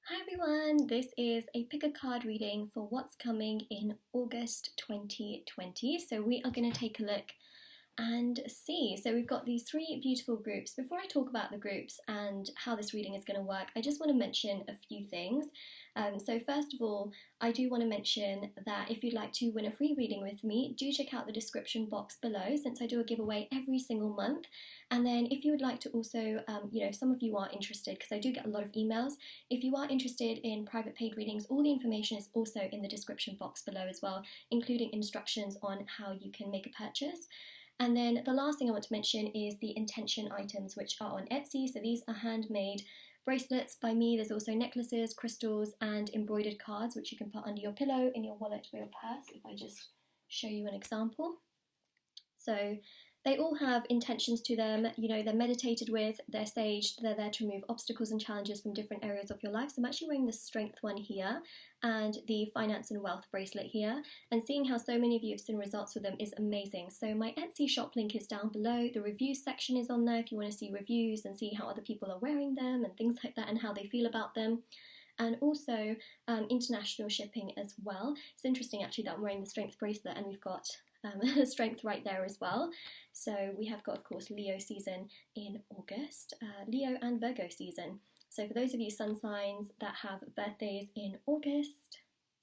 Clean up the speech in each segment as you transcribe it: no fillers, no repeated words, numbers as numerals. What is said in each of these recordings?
Hi everyone, this is a pick a card reading for what's coming in August 2020. So we are going to take a look and see. So we've got these three beautiful groups. Before I talk about the groups and how this reading is going to work, I just want to mention a few things. So first of all, I do want to mention that if you'd like to win a free reading with me, do check out the description box below, since I do a giveaway every single month. And then if you would like to also, if some of you are interested, because I do get a lot of emails, if you are interested in private paid readings, all the information is also in the description box below as well, including instructions on how you can make a purchase. And then the last thing I want to mention is the intention items, which are on Etsy. So these are handmade bracelets by me. There's also necklaces, crystals, and embroidered cards, which you can put under your pillow, in your wallet, or your purse, if I just show you an example. So they all have intentions to them, they're meditated with, they're saged, they're there to remove obstacles and challenges from different areas of your life. So I'm actually wearing the strength one here and the finance and wealth bracelet here, and seeing how so many of you have seen results with them is amazing. So my Etsy shop link is down below, the reviews section is on there if you want to see reviews and see how other people are wearing them and things like that and how they feel about them. And also international shipping as well. It's interesting actually that I'm wearing the strength bracelet and we've got strength right there as well. So we have got, of course, Leo season in August, Leo and Virgo season. So for those of you sun signs that have birthdays in August,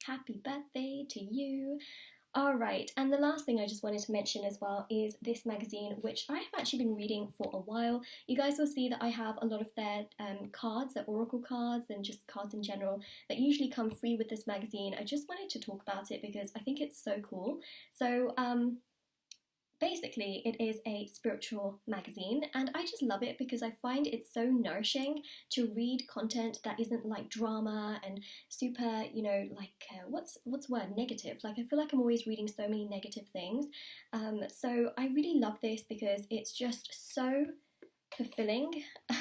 happy birthday to you. Alright, and the last thing I just wanted to mention as well is this magazine, which I have actually been reading for a while. You guys will see that I have a lot of their cards, their oracle cards, and just cards in general that usually come free with this magazine. I just wanted to talk about it because I think it's so cool. So basically, it is a spiritual magazine, and I just love it because I find it so nourishing to read content that isn't like drama and super, what's the word, negative. Like, I feel like I'm always reading so many negative things. So I really love this because it's just so fulfilling.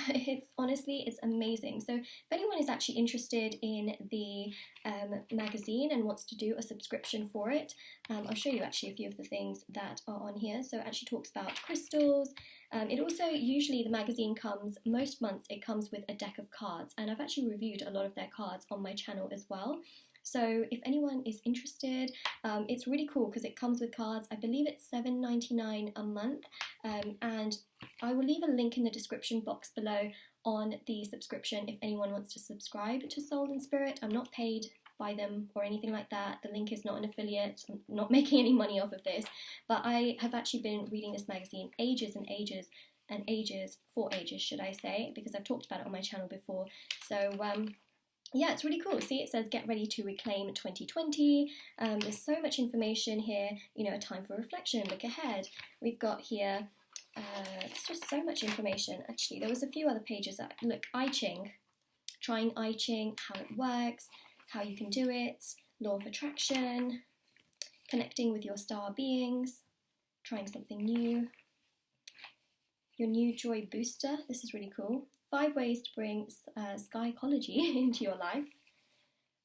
It's amazing. So if anyone is actually interested in the magazine and wants to do a subscription for it, I'll show you actually a few of the things that are on here. So it actually talks about crystals. It also, usually the magazine comes, most months it comes with a deck of cards, and I've actually reviewed a lot of their cards on my channel as well. So if anyone is interested, it's really cool because it comes with cards. I believe it's $7.99 a month, and I will leave a link in the description box below on the subscription if anyone wants to subscribe to Soul and Spirit. I'm not paid by them or anything like that. The link is not an affiliate. I'm not making any money off of this, but I have actually been reading this magazine ages and ages and ages, for ages should I say, because I've talked about it on my channel before. So yeah, it's really cool. See, it says get ready to reclaim 2020. There's so much information here, a time for reflection, look ahead. We've got here, it's just so much information. Actually, there was a few other pages that, look, I Ching, trying I Ching, how it works, how you can do it, law of attraction, connecting with your star beings, trying something new, your new joy booster. This is really cool. 5 ways to bring skycology into your life.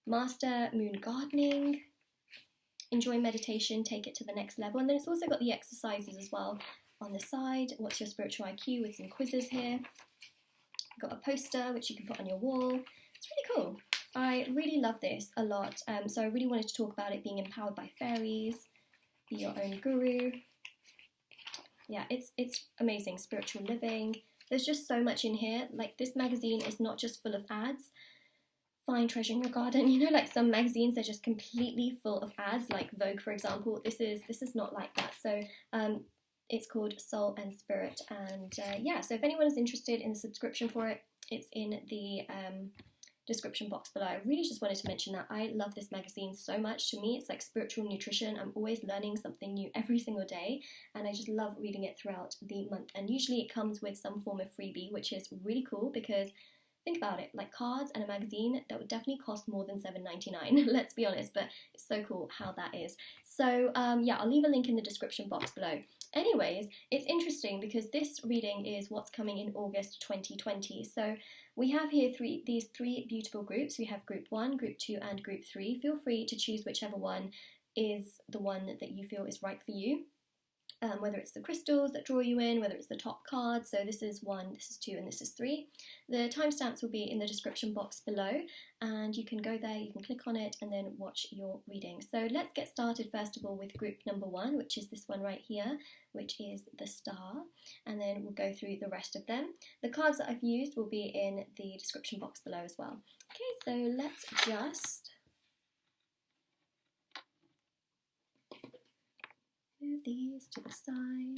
Master moon gardening. Enjoy meditation, take it to the next level. And then it's also got the exercises as well on the side. What's your spiritual IQ, with some quizzes here. Got a poster which you can put on your wall. It's really cool. I really love this a lot. So I really wanted to talk about it being empowered by fairies, be your own guru. Yeah, it's amazing. Spiritual living. There's just so much in here. Like, this magazine is not just full of ads. Find treasure in your garden. Like some magazines are just completely full of ads, like Vogue, for example. This is not like that. So it's called Soul and Spirit. And yeah, so if anyone is interested in the subscription for it, it's in the description box below. I really just wanted to mention that I love this magazine so much. To me, it's like spiritual nutrition. I'm always learning something new every single day, and I just love reading it throughout the month. And usually it comes with some form of freebie, which is really cool because think about it, like cards and a magazine, that would definitely cost more than $7.99, let's be honest, but it's so cool how that is. So yeah, I'll leave a link in the description box below. Anyways, it's interesting because this reading is what's coming in August 2020. So we have here these three beautiful groups. We have group 1, group 2, and group 3. Feel free to choose whichever one is the one that you feel is right for you. whether it's the crystals that draw you in, whether it's the top cards. So this is 1, this is 2, and this is 3. The timestamps will be in the description box below, and you can go there, you can click on it, and then watch your reading. So let's get started first of all with group number 1, which is this one right here, which is the star, and then we'll go through the rest of them. The cards that I've used will be in the description box below as well. Okay, so let's just move these to the side.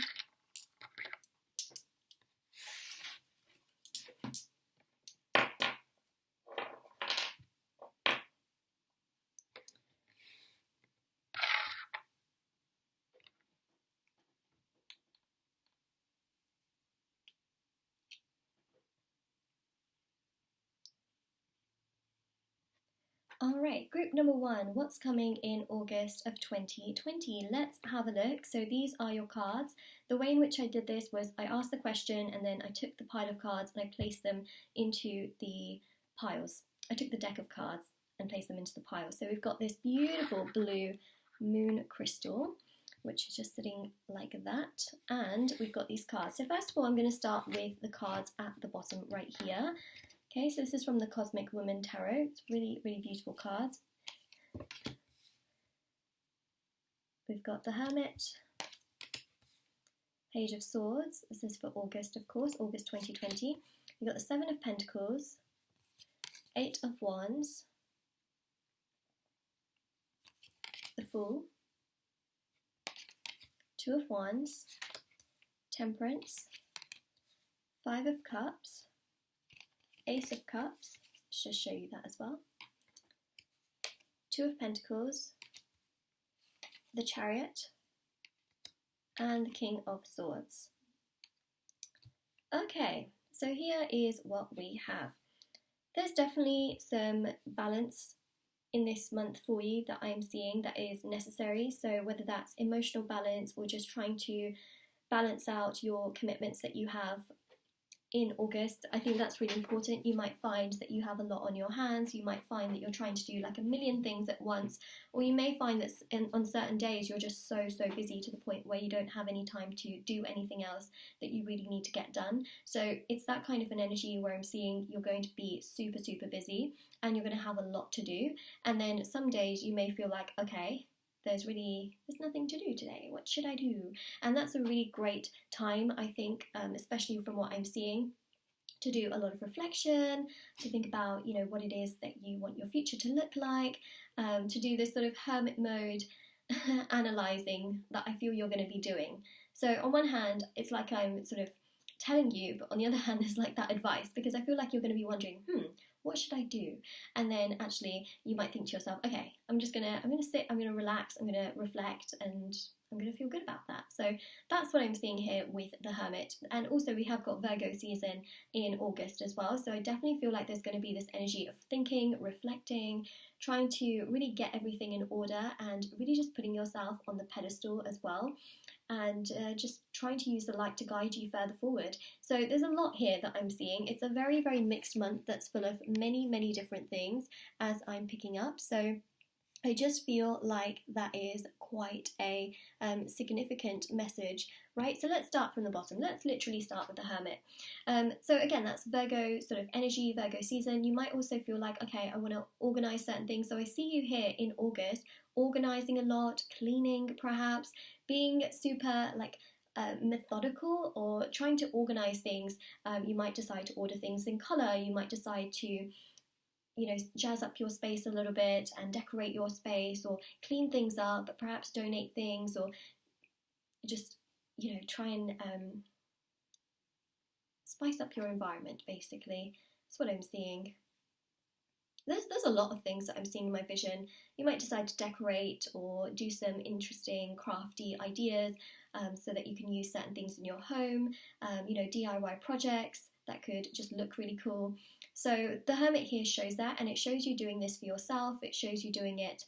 Alright, group number 1, what's coming in August of 2020? Let's have a look. So these are your cards. The way in which I did this was I asked the question and then I took the pile of cards and I placed them into the piles. I took the deck of cards and placed them into the piles. So we've got this beautiful blue moon crystal, which is just sitting like that, and we've got these cards. So first of all, I'm going to start with the cards at the bottom right here. Okay, so this is from the Cosmic Woman Tarot. It's really, really beautiful cards. We've got the Hermit, Page of Swords. This is for August, of course, August 2020. We've got the Seven of Pentacles, Eight of Wands, the Fool, Two of Wands, Temperance, Five of Cups, Ace of Cups, just show you that as well, Two of Pentacles, the Chariot, and the King of Swords. Okay, so here is what we have. There's definitely some balance in this month for you that I'm seeing that is necessary. So whether that's emotional balance or just trying to balance out your commitments that you have in August, I think that's really important. You might find that you have a lot on your hands. You might find that you're trying to do like a million things at once, or you may find that on certain days you're just so busy to the point where you don't have any time to do anything else that you really need to get done. So it's that kind of an energy where I'm seeing you're going to be super busy and you're going to have a lot to do. And then some days you may feel like, okay, there's nothing to do today. What should I do? And that's a really great time, I think, especially from what I'm seeing, to do a lot of reflection, to think about, you know, what it is that you want your future to look like, to do this sort of hermit mode analysing that I feel you're going to be doing. So on one hand, it's like I'm sort of telling you, but on the other hand, there's like that advice, because I feel like you're going to be wondering, what should I do? And then actually you might think to yourself, okay, I'm gonna sit, I'm gonna relax, I'm gonna reflect, and I'm gonna feel good about that. So that's what I'm seeing here with the Hermit. And also we have got Virgo season in August as well. So I definitely feel like there's gonna be this energy of thinking, reflecting, trying to really get everything in order and really just putting yourself on the pedestal as well. And just trying to use the light to guide you further forward. So there's a lot here that I'm seeing. It's a very mixed month that's full of many different things as I'm picking up. So I just feel like that is quite a significant message, right? So let's start from the bottom. Let's literally start with the Hermit. So again, that's Virgo sort of energy, Virgo season. You might also feel like, okay, I want to organize certain things. So I see you here in August, organizing a lot, cleaning perhaps, being super like methodical or trying to organize things. You might decide to order things in color. You might decide to, you know, jazz up your space a little bit and decorate your space, or clean things up, but perhaps donate things, or just, you know, try and spice up your environment, basically. That's what I'm seeing. There's a lot of things that I'm seeing in my vision. You might decide to decorate or do some interesting crafty ideas so that you can use certain things in your home, you know, DIY projects that could just look really cool. So the Hermit here shows that, and it shows you doing this for yourself. It shows you doing it,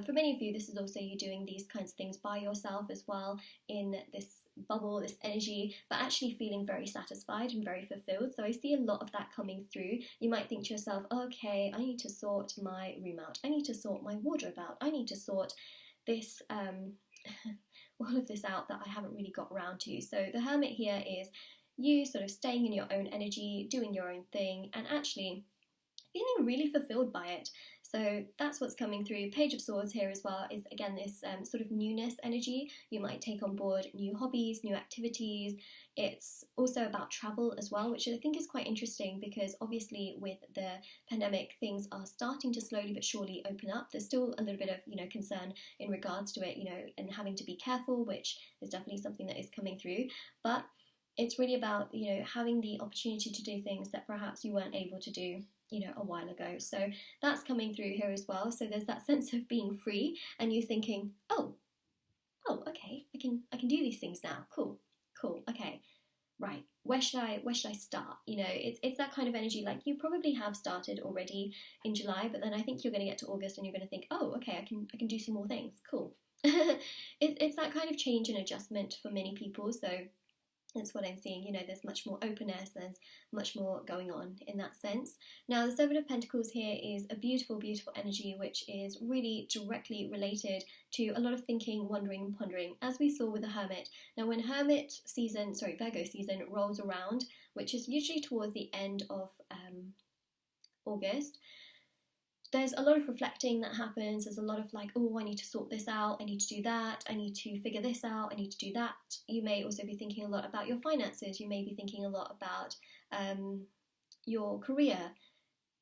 for many of you, this is also you doing these kinds of things by yourself as well, in this bubble, this energy, but actually feeling very satisfied and very fulfilled. So I see a lot of that coming through. You might think to yourself, okay, I need to sort my room out. I need to sort my wardrobe out. I need to sort this all of this out that I haven't really got around to. So the Hermit here is you sort of staying in your own energy, doing your own thing, and actually feeling really fulfilled by it. So that's what's coming through. Page of Swords here as well is again this sort of newness energy. You might take on board new hobbies, new activities. It's also about travel as well, which I think is quite interesting because obviously with the pandemic, things are starting to slowly but surely open up. There's still a little bit of, concern in regards to it, and having to be careful, which is definitely something that is coming through. But it's really about, having the opportunity to do things that perhaps you weren't able to do a while ago. So that's coming through here as well. So there's that sense of being free and you thinking, oh, okay, I can do these things now. Cool, okay, right. Where should I start? It's that kind of energy. Like you probably have started already in July, but then I think you're going to get to August and you're going to think, oh, okay, I can do some more things. Cool. It's that kind of change and adjustment for many people. So that's what I'm seeing. There's much more openness, there's much more going on in that sense. Now, the Seven of Pentacles here is a beautiful, beautiful energy, which is really directly related to a lot of thinking, wondering, and pondering, as we saw with the Hermit. Now, when Virgo season rolls around, which is usually towards the end of August, there's a lot of reflecting that happens. There's a lot of like, oh, I need to sort this out. I need to do that. I need to figure this out. I need to do that. You may also be thinking a lot about your finances. You may be thinking a lot about your career.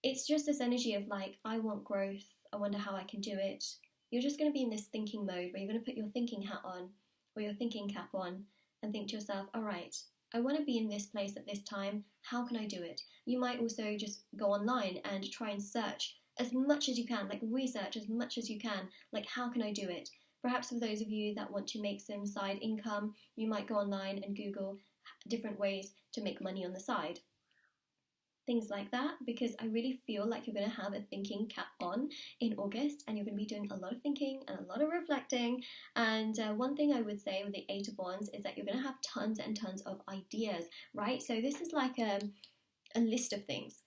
It's just this energy of like, I want growth. I wonder how I can do it. You're just going to be in this thinking mode where you're going to put your thinking hat on or your thinking cap on and think to yourself, all right, I want to be in this place at this time. How can I do it? You might also just go online and try and search as much as you can, like research as much as you can, like how can I do it? Perhaps for those of you that want to make some side income, you might go online and Google different ways to make money on the side. Things like that, because I really feel like you're going to have a thinking cap on in August and you're going to be doing a lot of thinking and a lot of reflecting. And one thing I would say with the Eight of Wands is that you're going to have tons and tons of ideas, right? So this is like a list of things.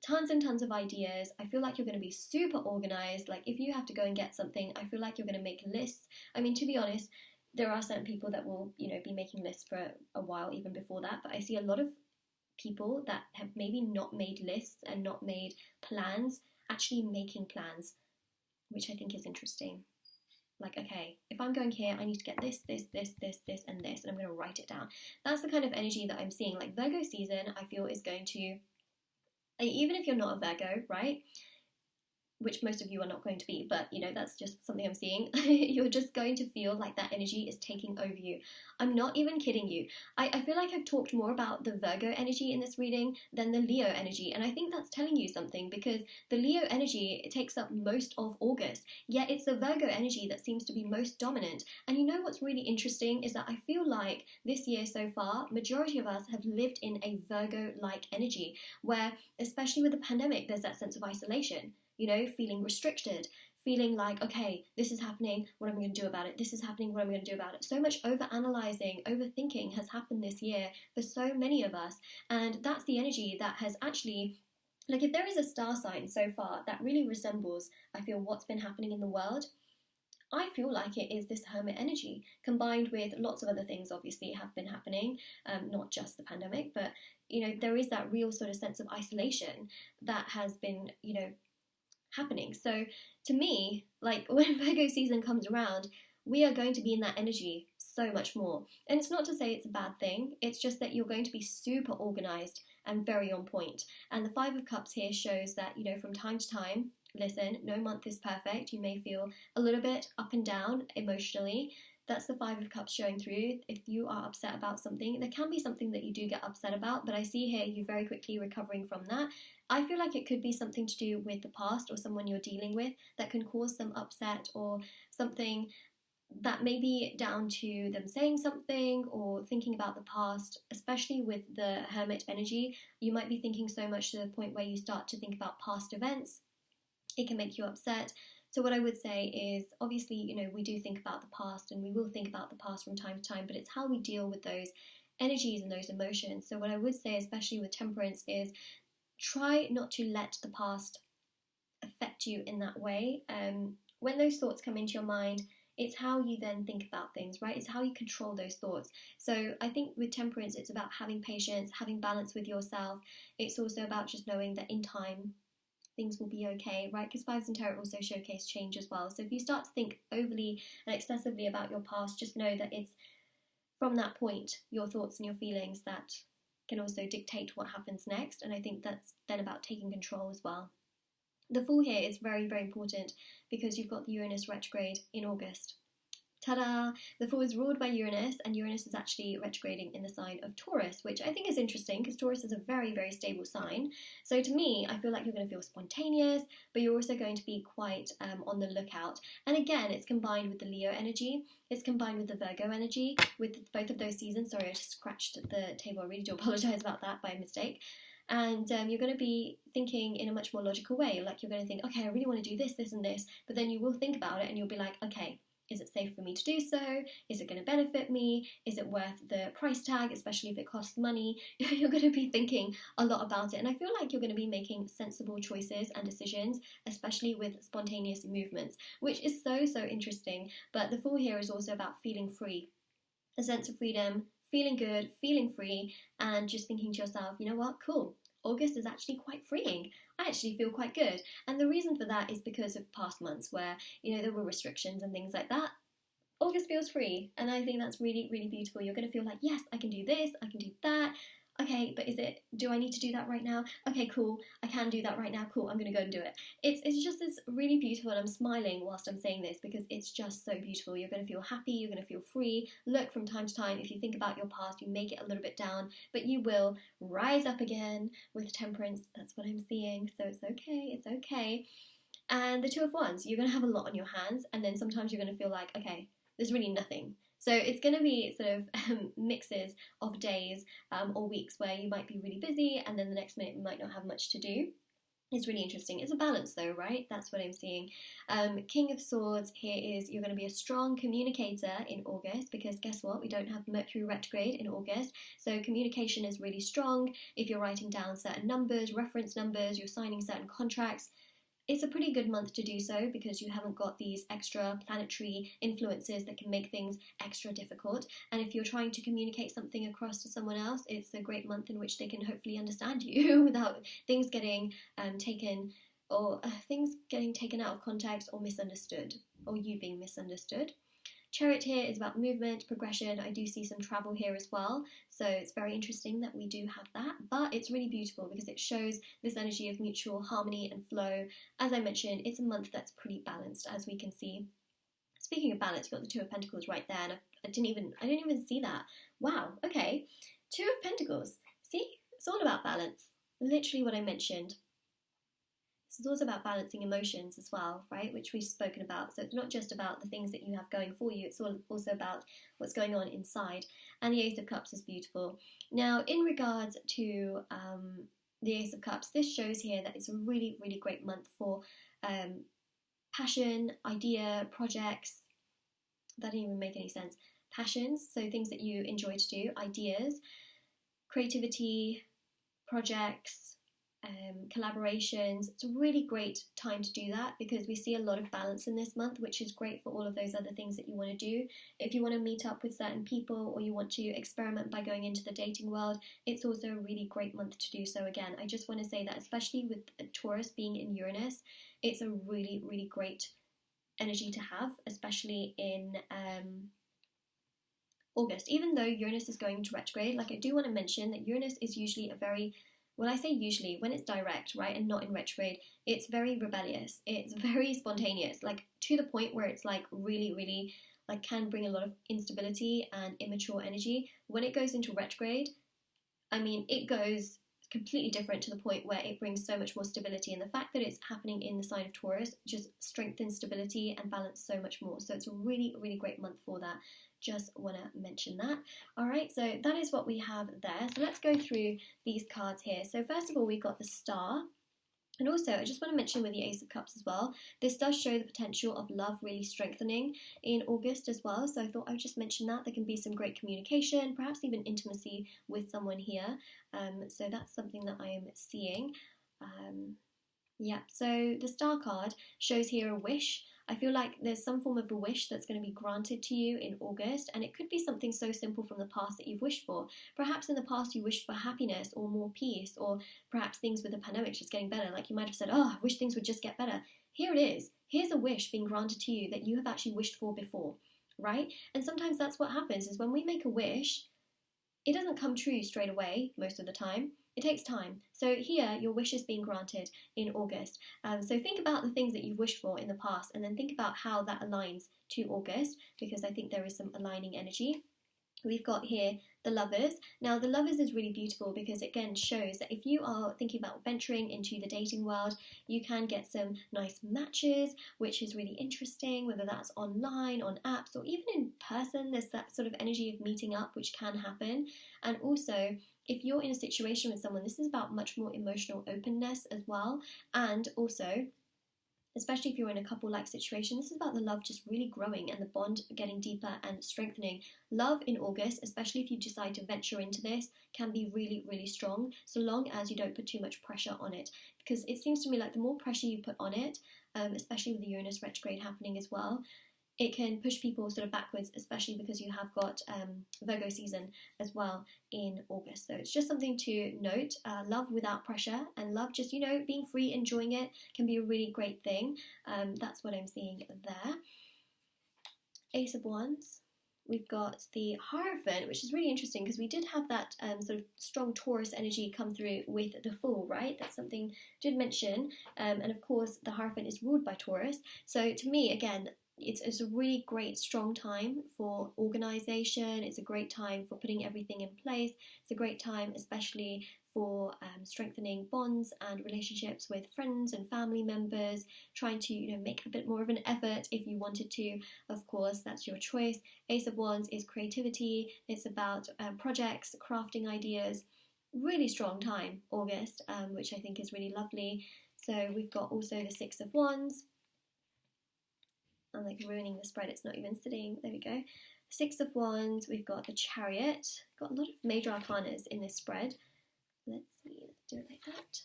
Tons and tons of ideas. I feel like you're going to be super organized. Like if you have to go and get something, I feel like you're going to make lists. I mean, to be honest, there are certain people that will, be making lists for a while even before that. But I see a lot of people that have maybe not made lists and not made plans, actually making plans, which I think is interesting. Like, okay, if I'm going here, I need to get this, and this, and I'm going to write it down. That's the kind of energy that I'm seeing. Like Virgo season, I feel is going to, even if you're not a Virgo, right, which most of you are not going to be, but that's just something I'm seeing, you're just going to feel like that energy is taking over you. I'm not even kidding you. I feel like I've talked more about the Virgo energy in this reading than the Leo energy, and I think that's telling you something, because the Leo energy, it takes up most of August, yet it's the Virgo energy that seems to be most dominant. And what's really interesting is that I feel like this year so far, majority of us have lived in a Virgo-like energy, where, especially with the pandemic, there's that sense of isolation. Feeling restricted, feeling like, okay, this is happening, what am I going to do about it? This is happening, what am I going to do about it? So much overanalyzing, overthinking has happened this year for so many of us. And that's the energy that has actually, like if there is a star sign so far that really resembles, I feel, what's been happening in the world, I feel like it is this Hermit energy, combined with lots of other things obviously have been happening, not just the pandemic, but, there is that real sort of sense of isolation that has been, happening. So to me, like when Virgo season comes around, we are going to be in that energy so much more. And it's not to say it's a bad thing, it's just that you're going to be super organized and very on point. And the Five of Cups here shows that, from time to time, listen, no month is perfect. You may feel a little bit up and down emotionally. That's the Five of Cups showing through. If you are upset about something, there can be something that you do get upset about, but I see here you very quickly recovering from that. I feel like it could be something to do with the past or someone you're dealing with that can cause some upset, or something that may be down to them saying something or thinking about the past. Especially with the Hermit energy, you might be thinking so much to the point where you start to think about past events. It can make you upset. So what I would say is, obviously, we do think about the past and we will think about the past from time to time, but it's how we deal with those energies and those emotions. So what I would say, especially with Temperance, is try not to let the past affect you in that way. When those thoughts come into your mind, It's how you then think about things, right? It's how you control those thoughts. So I think with temperance, it's about having patience, having balance with yourself. It's also about just knowing that in time, things will be okay, right? Because fives in tarot also showcase change as well. So if you start to think overly and excessively about your past, just know that it's from that point, your thoughts and your feelings that can also dictate what happens next. And I think that's then about taking control as well. The Fool here is very, very important because you've got the Uranus retrograde in August. Ta-da! The Fool is ruled by Uranus, and Uranus is actually retrograding in the sign of Taurus, which I think is interesting because Taurus is a very, very stable sign. So to me, I feel like you're going to feel spontaneous, but you're also going to be quite on the lookout. And again, it's combined with the Leo energy. It's combined with the Virgo energy, with both of those seasons. Sorry, I just scratched the table. I really do apologise about that by mistake. And you're going to be thinking in a much more logical way. Like you're going to think, okay, I really want to do this, this and this. But then you will think about it and you'll be like, okay, is it safe for me to do so? Is it going to benefit me? Is it worth the price tag, especially if it costs money? You're going to be thinking a lot about it. And I feel like you're going to be making sensible choices and decisions, especially with spontaneous movements, which is so, so interesting. But the Fool here is also about feeling free, a sense of freedom, feeling good, feeling free, and just thinking to yourself, you know what, cool, August is actually quite freeing. I actually feel quite good. And the reason for that is because of past months where, there were restrictions and things like that. August feels free, and I think that's really, really beautiful. You're going to feel like, yes, I can do this, I can do that. Okay, but do I need to do that right now? Okay, cool, I can do that right now, cool, I'm going to go and do it. It's just this really beautiful, and I'm smiling whilst I'm saying this because it's just so beautiful. You're going to feel happy, you're going to feel free. Look, from time to time, if you think about your past, you may get a little bit down, but you will rise up again with temperance. That's what I'm seeing, so it's okay, it's okay. And the Two of Wands, you're going to have a lot on your hands, and then sometimes you're going to feel like, okay, there's really nothing. So it's going to be sort of mixes of days or weeks where you might be really busy and then the next minute you might not have much to do. It's really interesting. It's a balance though, right? That's what I'm seeing. King of Swords here is you're going to be a strong communicator in August because guess what? We don't have Mercury retrograde in August. So communication is really strong. If you're writing down certain numbers, reference numbers, you're signing certain contracts, it's a pretty good month to do so because you haven't got these extra planetary influences that can make things extra difficult. And if you're trying to communicate something across to someone else, it's a great month in which they can hopefully understand you without things getting taken out of context or misunderstood, or you being misunderstood. Chariot here is about movement, progression. I do see some travel here as well. So it's very interesting that we do have that. But it's really beautiful because it shows this energy of mutual harmony and flow. As I mentioned, it's a month that's pretty balanced, as we can see. Speaking of balance, you've got the Two of Pentacles right there. And I didn't even see that. Wow, okay. Two of Pentacles. See? It's all about balance. Literally what I mentioned. This is also about balancing emotions as well, right, which we've spoken about. So it's not just about the things that you have going for you, it's also about what's going on inside. And the Ace of Cups is beautiful. Now, in regards to the Ace of Cups, this shows here that it's a really, really great month for passion, idea, projects. That didn't even make any sense. Passions, so things that you enjoy to do, ideas, creativity, projects, collaborations. It's a really great time to do that because we see a lot of balance in this month, which is great for all of those other things that you want to do. If you want to meet up with certain people or you want to experiment by going into the dating world, it's also a really great month to do so. Again, I just want to say that especially with Taurus being in Uranus, it's a really, really great energy to have, especially in August. Even though Uranus is going to retrograde, like I do want to mention that Uranus is usually I say usually, when it's direct, right, and not in retrograde, it's very rebellious. It's very spontaneous, like to the point where it's like really, really, like can bring a lot of instability and immature energy. When it goes into retrograde, I mean, it goes completely different to the point where it brings so much more stability. And the fact that it's happening in the sign of Taurus just strengthens stability and balance so much more. So it's a really, really great month for that. Just want to mention that. Alright, so that is what we have there. So let's go through these cards here. So first of all, we've got the Star. And also, I just want to mention with the Ace of Cups as well, this does show the potential of love really strengthening in August as well. So I thought I would just mention that. There can be some great communication, perhaps even intimacy with someone here. So that's something that I am seeing. Yeah, so the Star card shows here a wish. I feel like there's some form of a wish that's going to be granted to you in August, and it could be something so simple from the past that you've wished for. Perhaps in the past you wished for happiness or more peace, or perhaps things with the pandemic just getting better. Like you might have said, oh, I wish things would just get better. Here it is. Here's a wish being granted to you that you have actually wished for before, right? And sometimes that's what happens, is when we make a wish, it doesn't come true straight away most of the time. It takes time. So here, your wish is being granted in August. So think about the things that you've wished for in the past, and then think about how that aligns to August, because I think there is some aligning energy. We've got here the Lovers. Now, the Lovers is really beautiful because it again shows that if you are thinking about venturing into the dating world, you can get some nice matches, which is really interesting, whether that's online, on apps, or even in person. There's that sort of energy of meeting up, which can happen. And also, if you're in a situation with someone, this is about much more emotional openness as well. And also, especially if you're in a couple-like situation, this is about the love just really growing and the bond getting deeper and strengthening. Love in August, especially if you decide to venture into this, can be really, really strong, so long as you don't put too much pressure on it. Because it seems to me like the more pressure you put on it, especially with the Uranus retrograde happening as well, it can push people sort of backwards, especially because you have got Virgo season as well in August. So it's just something to note. Love without pressure, and love just, being free, enjoying it can be a really great thing. That's what I'm seeing there. Ace of Wands. We've got the Hierophant, which is really interesting because we did have that sort of strong Taurus energy come through with the Fool, right? That's something I did mention. And of course, the Hierophant is ruled by Taurus. So to me, again, it's a really great, strong time for organisation. It's a great time for putting everything in place. It's a great time, especially for strengthening bonds and relationships with friends and family members, trying to make a bit more of an effort if you wanted to. Of course, that's your choice. Ace of Wands is creativity. It's about projects, crafting ideas. Really strong time, August, which I think is really lovely. So we've got also the Six of Wands. I'm like ruining the spread, it's not even sitting. There we go. Six of Wands, we've got the Chariot. Got a lot of major arcanas in this spread. Let's see, let's do it like that.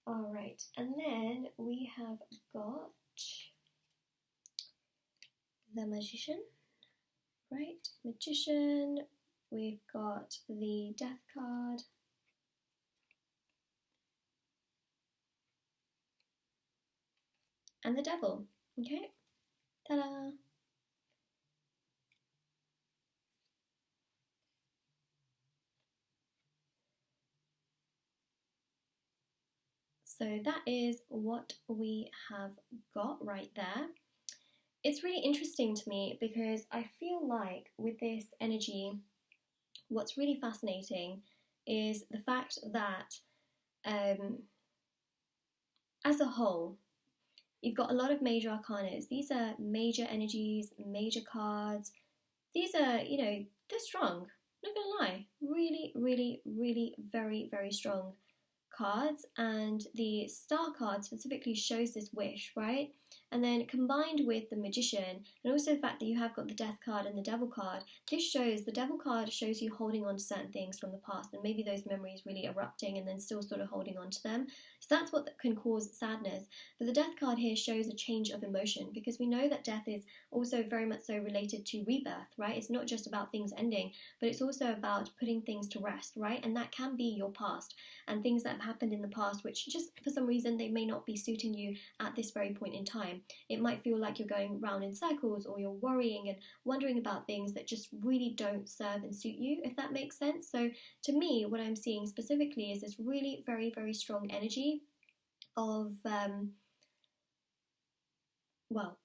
Alright, and then we have got the Magician, right? Magician, we've got the Death card. And the Devil. Okay, ta-da! So that is what we have got right there. It's really interesting to me because I feel like with this energy, what's really fascinating is the fact that as a whole, you've got a lot of major arcanas. These are major energies, major cards. These are, they're strong. Not gonna lie. Really, really, really very, very strong cards. And the Star card specifically shows this wish, right? And then combined with the Magician, and also the fact that you have got the Death card and the Devil card, this shows, the Devil card shows you holding on to certain things from the past, and maybe those memories really erupting and then still sort of holding on to them. So that's what can cause sadness. But the Death card here shows a change of emotion, because we know that death is also very much so related to rebirth, right? It's not just about things ending, but it's also about putting things to rest, right? And that can be your past, and things that have happened in the past, which just for some reason they may not be suiting you at this very point in time. It might feel like you're going round in circles, or you're worrying and wondering about things that just really don't serve and suit you, if that makes sense. So to me, what I'm seeing specifically is this really very, very strong energy of,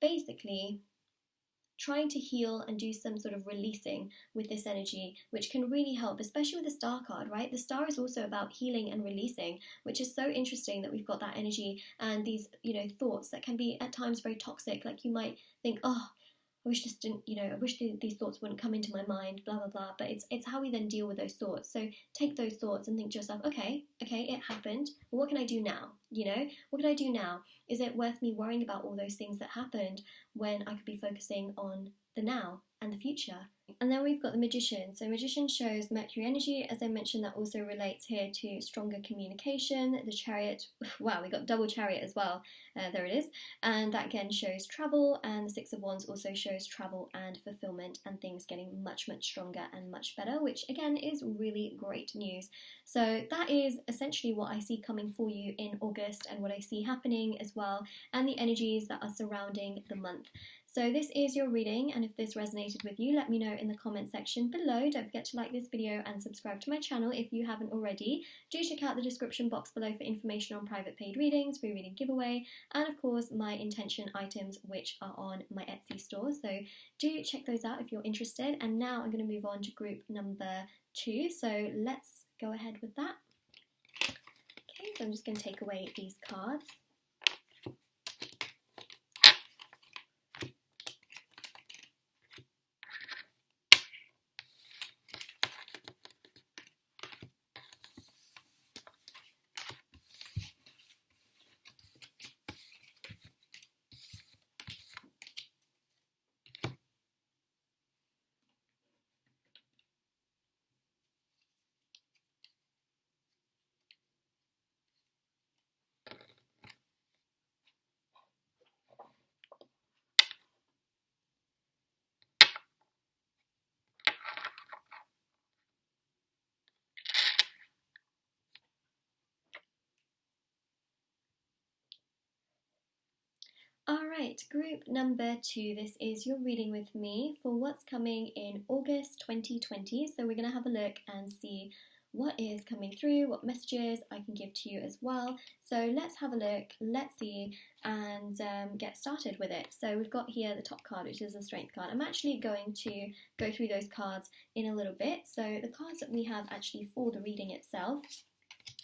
basically trying to heal and do some sort of releasing with this energy, which can really help, especially with the Star card, right? The Star is also about healing and releasing, which is so interesting that we've got that energy and these, thoughts that can be at times very toxic. Like you might think, oh, I wish this didn't, I wish these thoughts wouldn't come into my mind, blah, blah, blah. But it's how we then deal with those thoughts. So take those thoughts and think to yourself, okay, it happened. Well, what can I do now? You know, what could I do now? Is it worth me worrying about all those things that happened when I could be focusing on the now and the future? And then we've got the Magician. So Magician shows Mercury energy. As I mentioned, that also relates here to stronger communication. The Chariot, wow, we got double Chariot as well. There it is. And that again shows travel. And the Six of Wands also shows travel and fulfillment and things getting much, much stronger and much better, which again is really great news. So that is essentially what I see coming for you in August and what I see happening as well, and the energies that are surrounding the month. So this is your reading, and if this resonated with you, let me know in the comment section below. Don't forget to like this video and subscribe to my channel if you haven't already. Do check out the description box below for information on private paid readings, free reading giveaway, and of course my intention items which are on my Etsy store. So do check those out if you're interested. And now I'm going to move on to group number 2. So let's go ahead with that. Okay, so I'm just going to take away these cards. Alright, group number 2, this is your reading with me for what's coming in August 2020. So we're going to have a look and see what is coming through, what messages I can give to you as well. So let's have a look, let's see, and get started with it. So we've got here the top card, which is the Strength card. I'm actually going to go through those cards in a little bit. So the cards that we have actually for the reading itself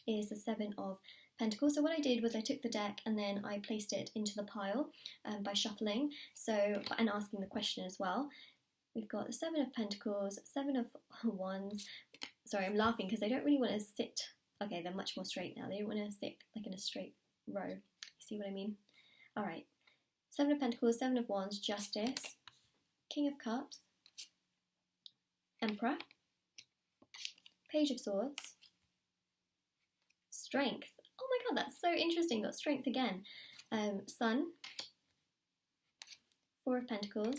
is the Seven of Pentacles. So what I did was I took the deck and then I placed it into the pile by shuffling, and asking the question as well. We've got the Seven of Pentacles, Seven of Wands. Sorry, I'm laughing because they don't really want to sit. Okay, they're much more straight now. They don't want to sit like in a straight row. You see what I mean? All right. Seven of Pentacles, Seven of Wands, Justice, King of Cups, Emperor, Page of Swords, Strength. Oh my god, that's so interesting. Got Strength again. Sun, Four of Pentacles,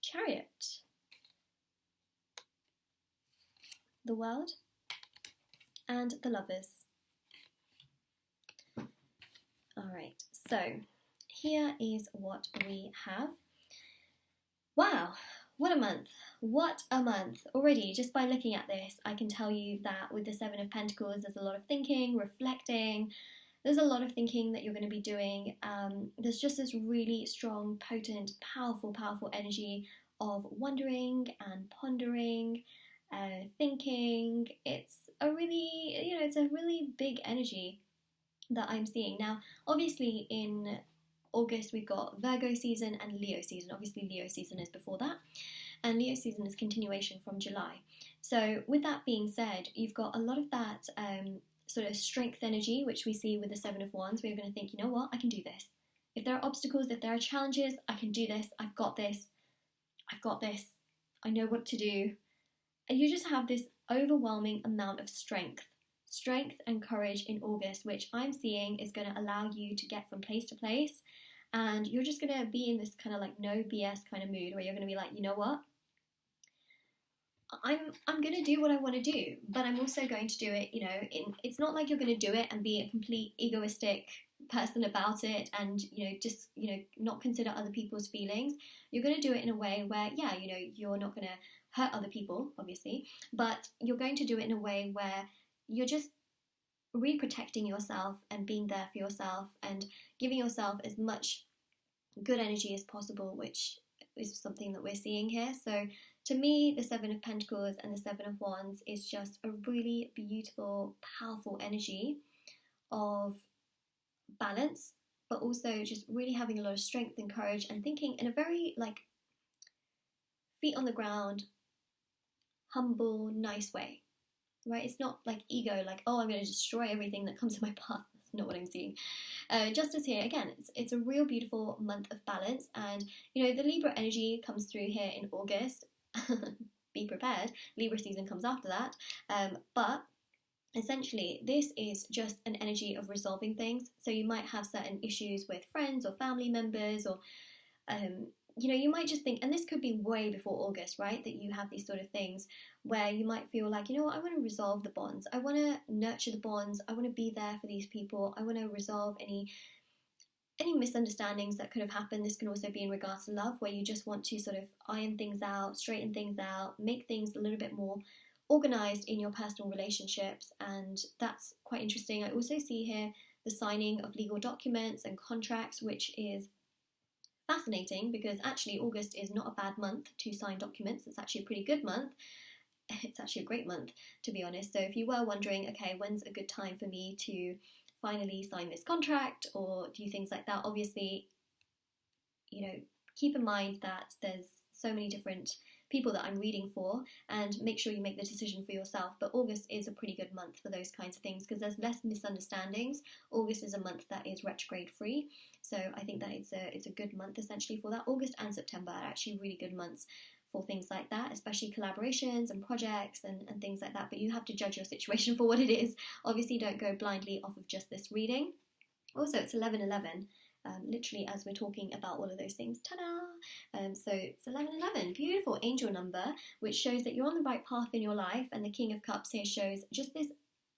Chariot, the World, and the Lovers. Alright, so here is what we have. Wow, what a month. What a month. Already, just by looking at this, I can tell you that with the Seven of Pentacles, there's a lot of thinking, reflecting. There's a lot of thinking that you're going to be doing. There's just this really strong, potent, powerful, powerful energy of wondering and pondering, thinking. It's a really, it's a really big energy that I'm seeing. Now, obviously in August we've got Virgo season and Leo season. Obviously Leo season is before that, and Leo season is continuation from July. So with that being said, you've got a lot of that sort of strength energy, which we see with the Seven of Wands, where you're going to think, you know what, I can do this. If there are obstacles, if there are challenges, I can do this. I've got this. I've got this. I know what to do. And you just have this overwhelming amount of strength and courage in August, which I'm seeing is going to allow you to get from place to place. And you're just going to be in this kind of like no BS kind of mood where you're going to be like, you know what? I'm going to do what I want to do, but I'm also going to do it, it's not like you're going to do it and be a complete egoistic person about it and, just, not consider other people's feelings. You're going to do it in a way where, yeah, you're not going to hurt other people, obviously, but you're going to do it in a way where you're just really protecting yourself and being there for yourself and giving yourself as much good energy as possible, which is something that we're seeing here. So to me, the Seven of Pentacles and the Seven of Wands is just a really beautiful, powerful energy of balance, but also just really having a lot of strength and courage and thinking in a very feet on the ground, humble, nice way, right? It's not like ego, like, oh, I'm going to destroy everything that comes in my path. That's not what I'm seeing. Justice here, again, it's a real beautiful month of balance, and you know, the Libra energy comes through here in August. Be prepared, Libra season comes after that, but essentially this is just an energy of resolving things. So you might have certain issues with friends or family members, or you know, you might just think, and this could be way before August, right, that you have these sort of things where you might feel like, you know what, I want to resolve the bonds, I want to nurture the bonds, I want to be there for these people, I want to resolve any misunderstandings that could have happened. This can also be in regards to love, where you just want to sort of iron things out, straighten things out, make things a little bit more organized in your personal relationships, and that's quite interesting. I also see here the signing of legal documents and contracts, which is fascinating because actually August is not a bad month to sign documents. It's actually a pretty good month. It's actually a great month, to be honest. So if you were wondering, okay, when's a good time for me to finally sign this contract or do things like that, obviously, you know, keep in mind that there's so many different people that I'm reading for, and make sure you make the decision for yourself. But August is a pretty good month for those kinds of things because there's less misunderstandings. August is a month that is retrograde free, so I think that it's a good month essentially for that. August and September are actually really good months for things like that, especially collaborations and projects and things like that. But you have to judge your situation for what it is. Obviously, don't go blindly off of just this reading. Also, it's 11/11. Literally as we're talking about all of those things, ta-da! So it's 11/11, beautiful angel number, which shows that you're on the right path in your life, and the King of Cups here shows just this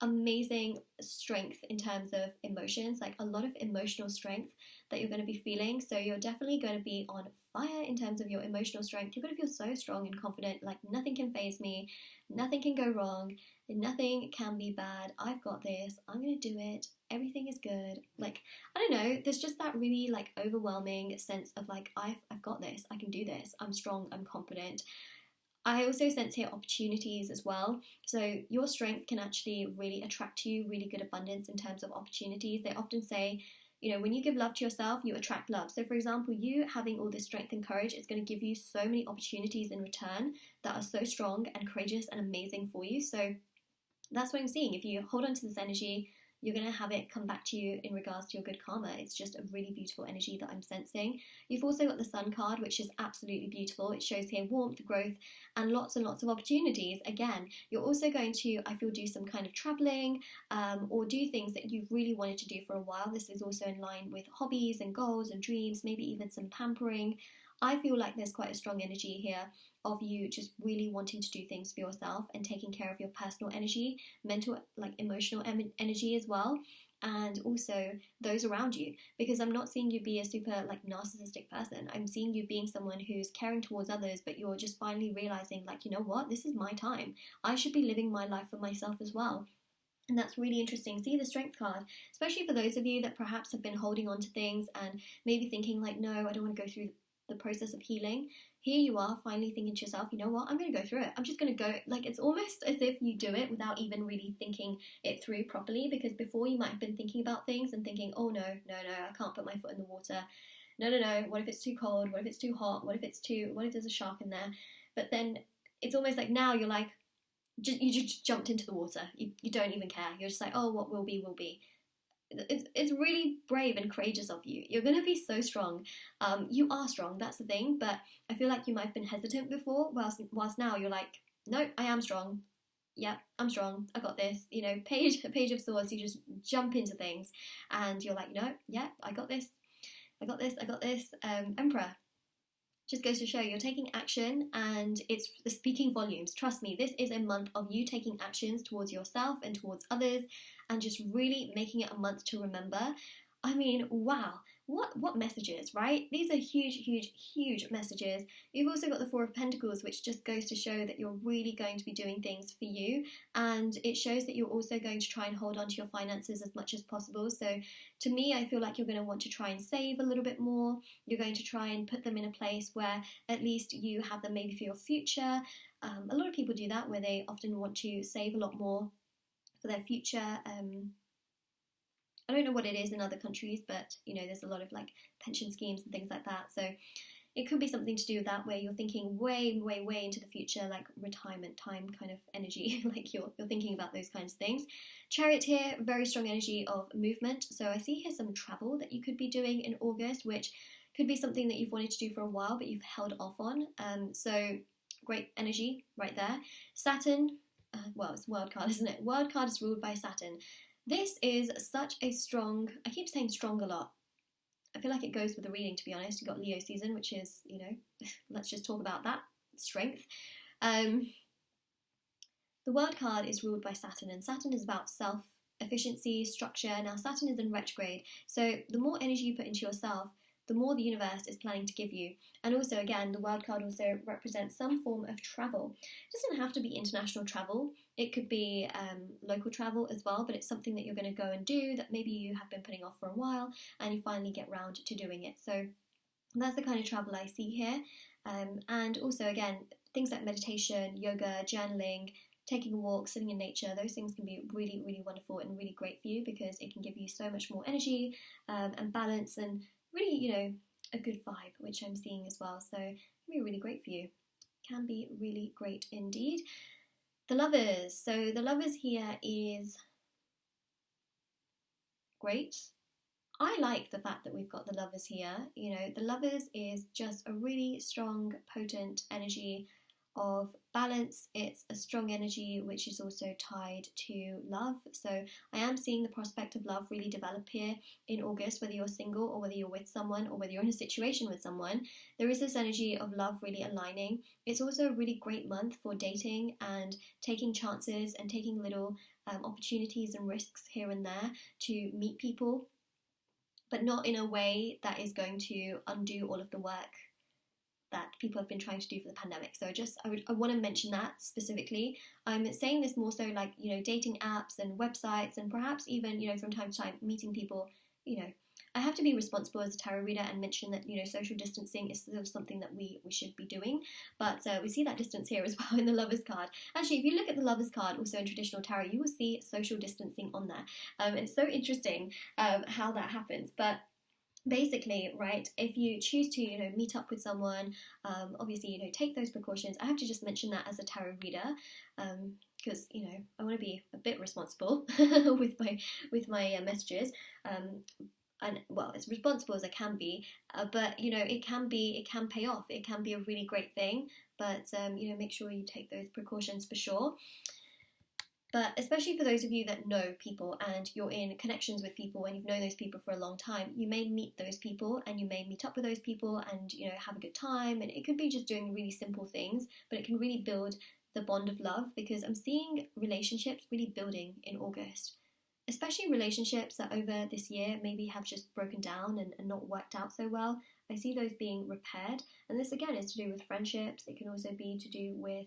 amazing strength in terms of emotions, like a lot of emotional strength that you're going to be feeling. So you're definitely going to be on fire in terms of your emotional strength. You're going to feel so strong and confident, like nothing can faze me, nothing can go wrong, nothing can be bad. I've got this, I'm going to do it, everything is good. Like, I don't know, there's just that really like overwhelming sense of like, I've got this, I can do this, I'm strong, I'm confident. I also sense here opportunities as well. So your strength can actually really attract to you really good abundance in terms of opportunities. They often say, you know, when you give love to yourself, you attract love. So for example, you having all this strength and courage is going to give you so many opportunities in return that are so strong and courageous and amazing for you. So that's what I'm seeing. If you hold on to this energy, you're going to have it come back to you in regards to your good karma. It's just a really beautiful energy that I'm sensing. You've also got the Sun card, which is absolutely beautiful. It shows here warmth, growth, and lots of opportunities. Again, you're also going to, I feel, do some kind of traveling or do things that you've really wanted to do for a while. This is also in line with hobbies and goals and dreams, maybe even some pampering. I feel like there's quite a strong energy here of you just really wanting to do things for yourself and taking care of your personal energy, mental, like emotional energy as well, and also those around you. Because I'm not seeing you be a super like narcissistic person. I'm seeing you being someone who's caring towards others, but you're just finally realizing, like, you know what, this is my time. I should be living my life for myself as well. And that's really interesting. See the Strength card, especially for those of you that perhaps have been holding on to things and maybe thinking like, no, I don't want to go through the process of healing. Here you are finally thinking to yourself, you know what, I'm going to go through it. I'm just going to go, like, it's almost as if you do it without even really thinking it through properly, because before you might have been thinking about things and thinking, oh no, I can't put my foot in the water. No, what if it's too cold? What if it's too hot? What if there's a shark in there? But then it's almost like now you're like, you just jumped into the water. You don't even care. You're just like, oh, what will be, will be. It's really brave and courageous of you. You're going to be so strong. You are strong, that's the thing, but I feel like you might have been hesitant before, whilst now you're like, no, I am strong. Yeah, I'm strong. I got this. You know, page of swords, you just jump into things and you're like, no, yeah, I got this. Emperor. Just goes to show you're taking action and it's speaking volumes. Trust me, this is a month of you taking actions towards yourself and towards others and just really making it a month to remember. I mean, wow, what messages, right? These are huge messages. You've also got the Four of Pentacles, which just goes to show that you're really going to be doing things for you, and it shows that you're also going to try and hold on to your finances as much as possible. So to me, I feel like you're going to want to try and save a little bit more. You're going to try and put them in a place where at least you have them maybe for your future. A lot of people do that, where they often want to save a lot more for their future. I don't know what it is in other countries, but you know, there's a lot of like pension schemes and things like that. So it could be something to do with that, where you're thinking way, way, way into the future, like retirement time kind of energy, like you're thinking about those kinds of things. Chariot here, very strong energy of movement. So I see here some travel that you could be doing in August, which could be something that you've wanted to do for a while, but you've held off on. So great energy right there. Saturn, well, it's wild card, isn't it? Wild card is ruled by Saturn. This is such a strong, I keep saying strong a lot. I feel like it goes with the reading, to be honest. You've got Leo season, which is, you know, let's just talk about that, strength. The wild card is ruled by Saturn, and Saturn is about self-efficiency, structure. Now, Saturn is in retrograde, so the more energy you put into yourself, the more the universe is planning to give you. And also, again, the wild card also represents some form of travel. It doesn't have to be international travel. It could be local travel as well, but it's something that you're going to go and do that maybe you have been putting off for a while and you finally get round to doing it. So that's the kind of travel I see here. And also, again, things like meditation, yoga, journaling, taking a walk, sitting in nature, those things can be really, really wonderful and really great for you, because it can give you so much more energy and balance, and really, you know, a good vibe, which I'm seeing as well. So it can be really great for you. Can be really great indeed. The Lovers. So the Lovers here is great. I like the fact that we've got the Lovers here. You know, the Lovers is just a really strong, potent energy of balance. It's a strong energy which is also tied to love. So I am seeing the prospect of love really develop here in August, whether you're single or whether you're with someone or whether you're in a situation with someone. There is this energy of love really aligning. It's also a really great month for dating and taking chances and taking little opportunities and risks here and there to meet people, but not in a way that is going to undo all of the work that people have been trying to do for the pandemic. So I want to mention that specifically. I'm saying this more so like, you know, dating apps and websites, and perhaps even, you know, from time to time meeting people. You know, I have to be responsible as a tarot reader and mention that, you know, social distancing is still something that we should be doing. But we see that distance here as well in the Lovers card. Actually, if you look at the Lovers card also in traditional tarot, you will see social distancing on there. And it's so interesting how that happens. But basically, right, if you choose to, you know, meet up with someone, obviously, you know, take those precautions. I have to just mention that as a tarot reader, because, you know, I want to be a bit responsible with my messages, and well, as responsible as I can be, but, you know, it can pay off. It can be a really great thing, but you know, make sure you take those precautions for sure. But especially for those of you that know people and you're in connections with people and you've known those people for a long time, you may meet those people and you may meet up with those people and, you know, have a good time. And it could be just doing really simple things, but it can really build the bond of love, because I'm seeing relationships really building in August. Especially relationships that over this year maybe have just broken down and not worked out so well. I see those being repaired, and this again is to do with friendships. It can also be to do with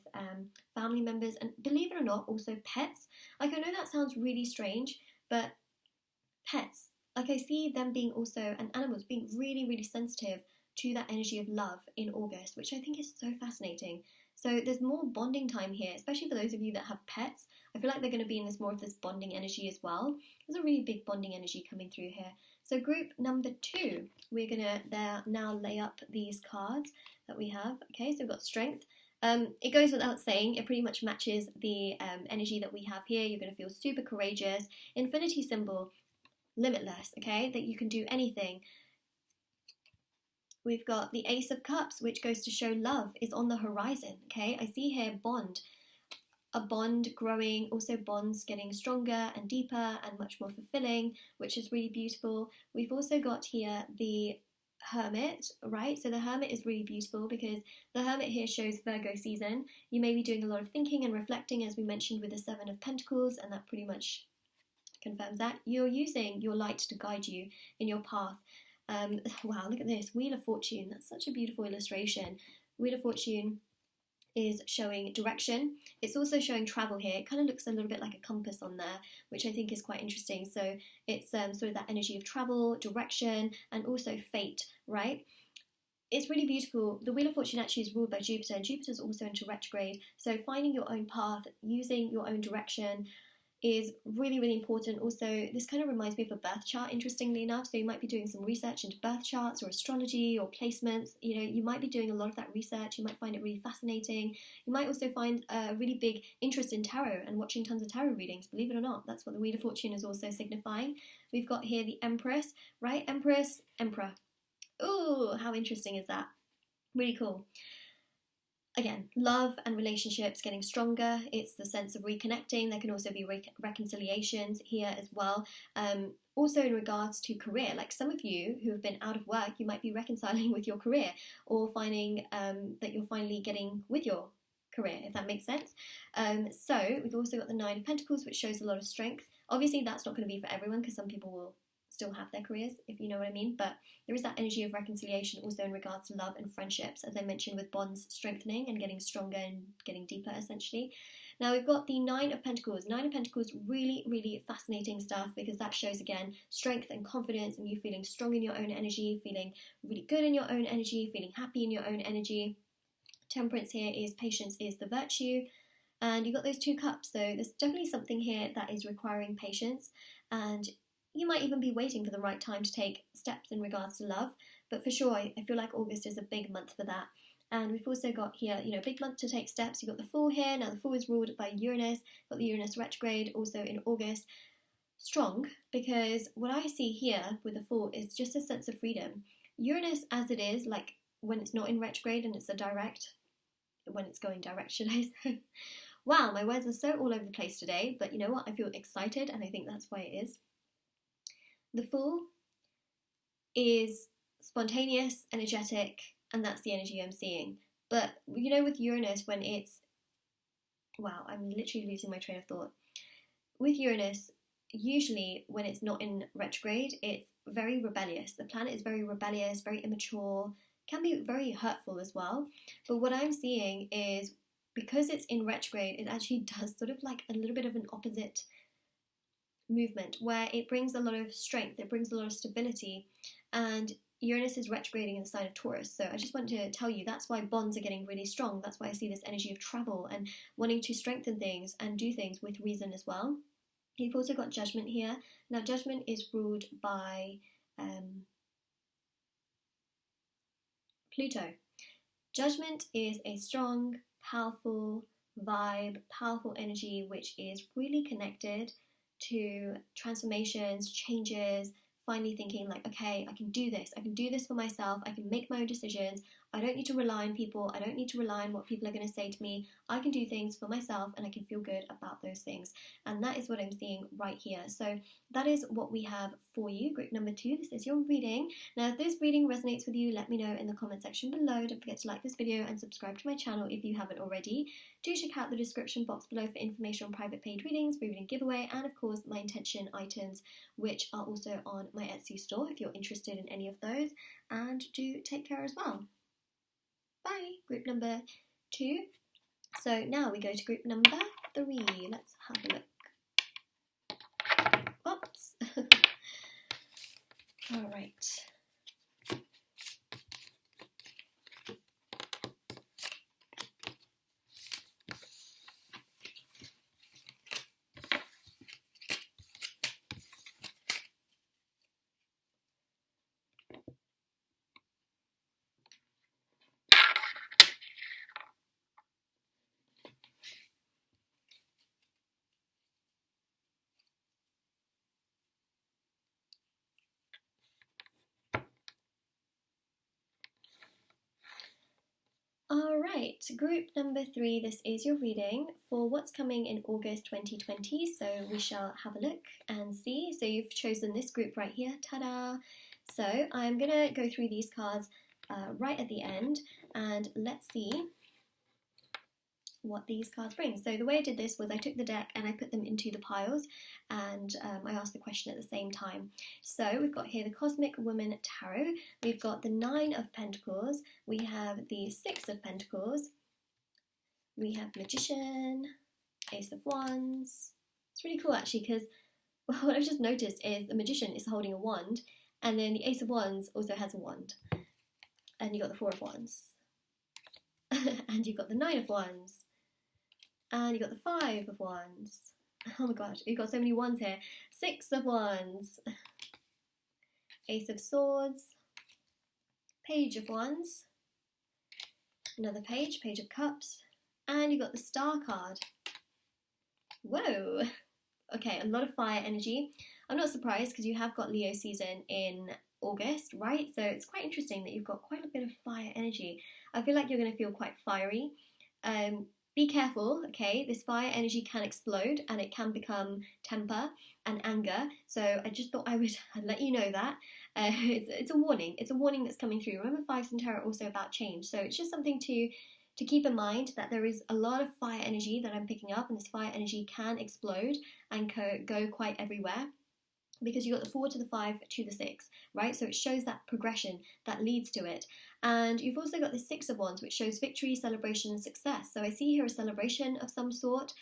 family members, and believe it or not, also pets. Like, I know that sounds really strange, but pets, like, I see them being also, and animals being really, really sensitive to that energy of love in August, which I think is so fascinating. So there's more bonding time here, especially for those of you that have pets. I feel like they're going to be in this more of this bonding energy as well. There's a really big bonding energy coming through here. So group number 2, we're going to now lay up these cards that we have. Okay, so we've got Strength. It goes without saying, it pretty much matches the energy that we have here. You're going to feel super courageous. Infinity symbol, limitless, okay, that you can do anything. We've got the Ace of Cups, which goes to show love is on the horizon, okay? I see here bond, a bond growing, also bonds getting stronger and deeper and much more fulfilling, which is really beautiful. We've also got here the Hermit, right? So the Hermit is really beautiful because the Hermit here shows Virgo season. You may be doing a lot of thinking and reflecting, as we mentioned with the Seven of Pentacles, and that pretty much confirms that. You're using your light to guide you in your path. Wow, look at this, Wheel of Fortune. That's such a beautiful illustration. Wheel of Fortune is showing direction. It's also showing travel here. It kind of looks a little bit like a compass on there, which I think is quite interesting. So it's sort of that energy of travel, direction, and also fate, right? It's really beautiful. The Wheel of Fortune actually is ruled by Jupiter, and Jupiter's also into retrograde. So finding your own path, using your own direction, is really, really important. Also, this kind of reminds me of a birth chart, interestingly enough. So you might be doing some research into birth charts or astrology or placements. You know, you might be doing a lot of that research. You might find it really fascinating. You might also find a really big interest in tarot and watching tons of tarot readings. Believe it or not, that's what the Wheel of Fortune is also signifying. We've got here the Empress, right? Empress, Emperor. Ooh, how interesting is that? Really cool. Again, love and relationships getting stronger. It's the sense of reconnecting. There can also be reconciliations here as well. Also in regards to career, like some of you who have been out of work, you might be reconciling with your career or finding that you're finally getting with your career, if that makes sense. So we've also got the Nine of Pentacles, which shows a lot of strength. Obviously, that's not going to be for everyone because some people will still have their careers, if you know what I mean, but there is that energy of reconciliation also in regards to love and friendships, as I mentioned, with bonds strengthening and getting stronger and getting deeper, essentially. Now we've got the Nine of Pentacles. Nine of Pentacles, really, really fascinating stuff, because that shows, again, strength and confidence, and you feeling strong in your own energy, feeling really good in your own energy, feeling happy in your own energy. Temperance here is patience is the virtue, and you've got those two cups, so there's definitely something here that is requiring patience, and you might even be waiting for the right time to take steps in regards to love, but for sure, I feel like August is a big month for that. And we've also got here, you know, big month to take steps. You've got the Fool here. Now, the Fool is ruled by Uranus. Got the Uranus retrograde also in August. Strong, because what I see here with the Fool is just a sense of freedom. Uranus, as it is, like when it's not in retrograde and it's a direct, when it's going direct, should I say? Wow, my words are so all over the place today, but you know what? I feel excited, and I think that's why it is. The Fool is spontaneous, energetic, and that's the energy I'm seeing. But, you know, with Uranus, when it's... Wow, I'm literally losing my train of thought. With Uranus, usually when it's not in retrograde, it's very rebellious. The planet is very rebellious, very immature, can be very hurtful as well. But what I'm seeing is, because it's in retrograde, it actually does sort of like a little bit of an opposite movement, where it brings a lot of strength, it brings a lot of stability, and Uranus is retrograding in the sign of Taurus. So I just want to tell you, that's why bonds are getting really strong. That's why I see this energy of travel and wanting to strengthen things and do things with reason as well. You've also got Judgment here. Now, Judgment is ruled by Pluto. Judgment is a strong, powerful vibe, powerful energy, which is really connected to transformations, changes, finally thinking like, okay, I can do this for myself, I can make my own decisions, I don't need to rely on people, I don't need to rely on what people are going to say to me, I can do things for myself and I can feel good about those things. And that is what I'm seeing right here. So that is what we have for you, group number 2. This is your reading. Now, if this reading resonates with you, let me know in the comment section below. Don't forget to like this video and subscribe to my channel if you haven't already. Do check out the description box below for information on private paid readings, reading giveaway, and of course my intention items, which are also on my Etsy store if you're interested in any of those. And do take care as well. Bye, group number 2. So now we go to group number 3. Let's have a look. Oops. All right. Alright, group number 3, this is your reading for what's coming in August 2020, so we shall have a look and see. So you've chosen this group right here, ta-da! So I'm going to go through these cards right at the end, and let's see what these cards bring. So the way I did this was I took the deck and I put them into the piles, and I asked the question at the same time. So we've got here the Cosmic Woman Tarot, we've got the 9 of Pentacles, we have the 6 of Pentacles, we have Magician, Ace of Wands. It's really cool actually, because what I've just noticed is the Magician is holding a wand, and then the Ace of Wands also has a wand, and you've got the 4 of Wands, and you've got the 9 of Wands, and you've got the 5 of Wands, Oh my gosh, you've got so many wands here. Six of Wands, Ace of Swords, Page of Wands, another page, Page of Cups, and you got the Star card. Whoa! Okay, a lot of fire energy. I'm not surprised because you have got Leo season in August, right? So it's quite interesting that you've got quite a bit of fire energy. I feel like you're going to feel quite fiery. Be careful, okay? This fire energy can explode and it can become temper and anger. So I just thought I would let you know that. It's a warning. It's a warning that's coming through. Remember, Fives in Tarot are also about change. So it's just something to keep in mind that there is a lot of fire energy that I'm picking up, and this fire energy can explode and go quite everywhere, because you got the 4 to the 5 to the 6, right? So it shows that progression that leads to it. And you've also got the 6 of Wands, which shows victory, celebration, and success. So I see here a celebration of some sort.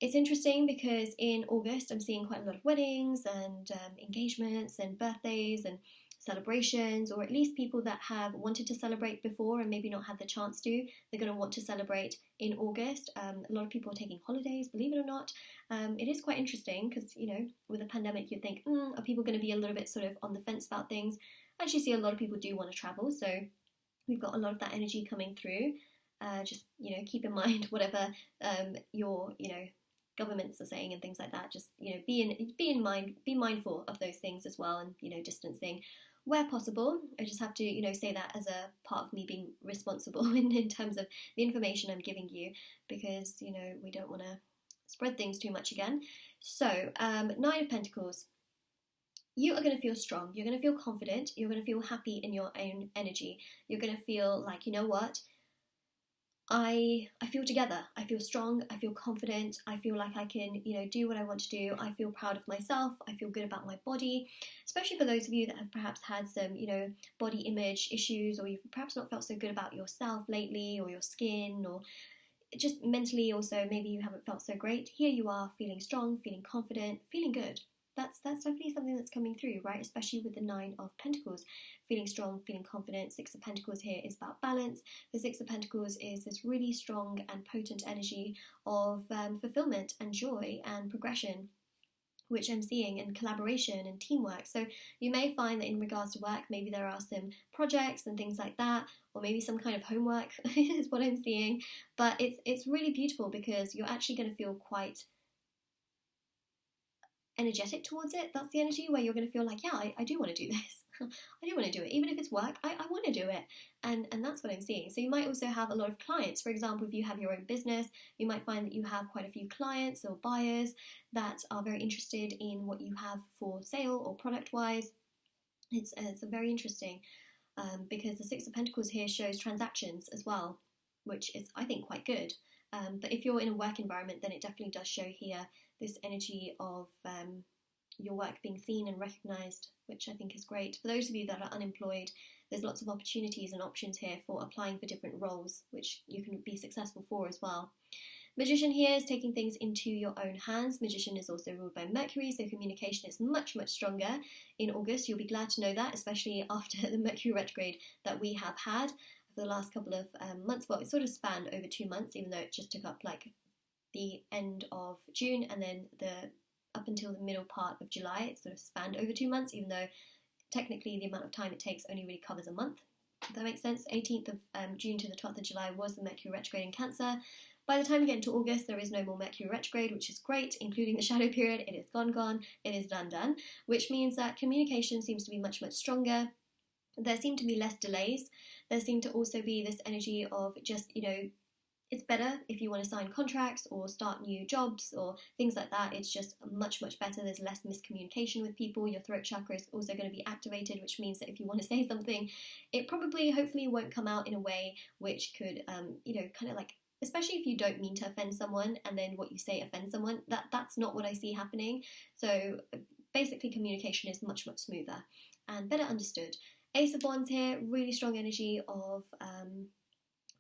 It's interesting because in August I'm seeing quite a lot of weddings and engagements and birthdays and celebrations, or at least people that have wanted to celebrate before and maybe not had the chance to. They're going to want to celebrate in August. A lot of people are taking holidays, believe it or not. It is quite interesting because, you know, with a pandemic you'd think, are people going to be a little bit sort of on the fence about things? I actually see a lot of people do want to travel, so we've got a lot of that energy coming through. Just, you know, keep in mind whatever your, you know, governments are saying and things like that. Just, you know, be mindful of those things as well, and, you know, distancing where possible. I just have to, you know, say that as a part of me being responsible in terms of the information I'm giving you, because, you know, we don't want to spread things too much again. So, Nine of Pentacles. You are going to feel strong. You're going to feel confident. You're going to feel happy in your own energy. You're going to feel like, you know what? I feel together. I feel strong. I feel confident. I feel like I can, you know, do what I want to do. I feel proud of myself. I feel good about my body, especially for those of you that have perhaps had some, you know, body image issues, or you've perhaps not felt so good about yourself lately, or your skin, or just mentally also maybe you haven't felt so great. Here you are, feeling strong, feeling confident, feeling good. That's definitely something that's coming through, right? Especially with the Nine of Pentacles. Feeling strong, feeling confident. Six of Pentacles here is about balance. The Six of Pentacles is this really strong and potent energy of fulfillment and joy and progression, which I'm seeing, and collaboration and teamwork. So you may find that in regards to work, maybe there are some projects and things like that, or maybe some kind of homework is what I'm seeing. But it's really beautiful because you're actually going to feel quite energetic towards it. That's the energy where you're going to feel like, yeah, I do want to do this. I do want to do it. Even if it's work, I want to do it. And that's what I'm seeing. So you might also have a lot of clients. For example, if you have your own business, you might find that you have quite a few clients or buyers that are very interested in what you have for sale or product-wise. It's very interesting because the Six of Pentacles here shows transactions as well, which is, I think, quite good. But if you're in a work environment, then it definitely does show here this energy of your work being seen and recognised, which I think is great. For those of you that are unemployed, there's lots of opportunities and options here for applying for different roles, which you can be successful for as well. Magician here is taking things into your own hands. Magician is also ruled by Mercury, so communication is much, much stronger in August. You'll be glad to know that, especially after the Mercury retrograde that we have had for the last couple of months. Well, it sort of spanned over 2 months, even though it just took up like the end of June and then up until the middle part of July. It sort of spanned over 2 months, even though technically the amount of time it takes only really covers a month. If that makes sense. 18th of June to the 12th of July was the Mercury retrograde in Cancer. By the time you get into August, there is no more Mercury retrograde, which is great, including the shadow period. It is gone, it is done, which means that communication seems to be much, much stronger. There seem to be less delays. There seem to also be this energy of just, you know, it's better if you want to sign contracts or start new jobs or things like that. It's just much, much better. There's less miscommunication with people. Your throat chakra is also going to be activated, which means that if you want to say something, it probably, hopefully, won't come out in a way which could, you know, kind of like, especially if you don't mean to offend someone and then what you say offends someone. That's not what I see happening. So basically, communication is much, much smoother and better understood. Ace of Wands here, really strong energy of